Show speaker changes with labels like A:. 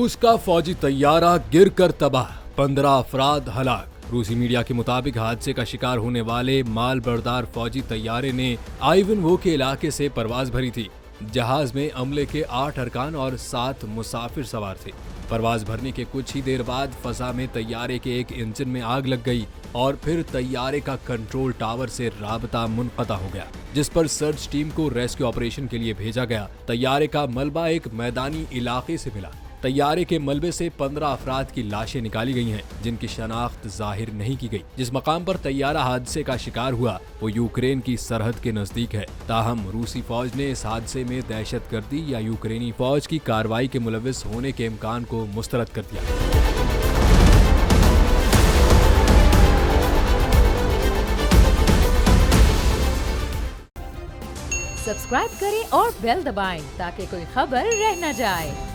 A: रूस का फौजी तैयारा गिरकर तबाह, 15 अफराद हलाक। रूसी मीडिया के मुताबिक हादसे का शिकार होने वाले माल बरदार फौजी तैयारे ने आइवनहो के इलाके से परवाज भरी थी। जहाज में अमले के 8 अरकान और 7 मुसाफिर सवार थे। परवाज भरने के कुछ ही देर बाद फजा में तैयारे के एक इंजन में आग लग गई और फिर तैयारे का कंट्रोल टावर से राबता मुनक़ता हो गया, जिस पर सर्च टीम को रेस्क्यू ऑपरेशन के लिए भेजा गया। तैयारे का मलबा एक मैदानी इलाके से मिला। तैयारे के मलबे से 15 अफराद की लाशें निकाली गई हैं, जिनकी शनाख्त जाहिर नहीं की गई। जिस मकाम पर तैयारा हादसे का शिकार हुआ वो यूक्रेन की सरहद के नजदीक है। ताहम रूसी फौज ने इस हादसे में दहशतगर्दी या यूक्रेनी फौज की कार्रवाई के मुलविस होने के इम्कान को मुस्तरद कर दिया।
B: सब्सक्राइब करें और बेल दबाएं ताकि कोई खबर रह न जाए।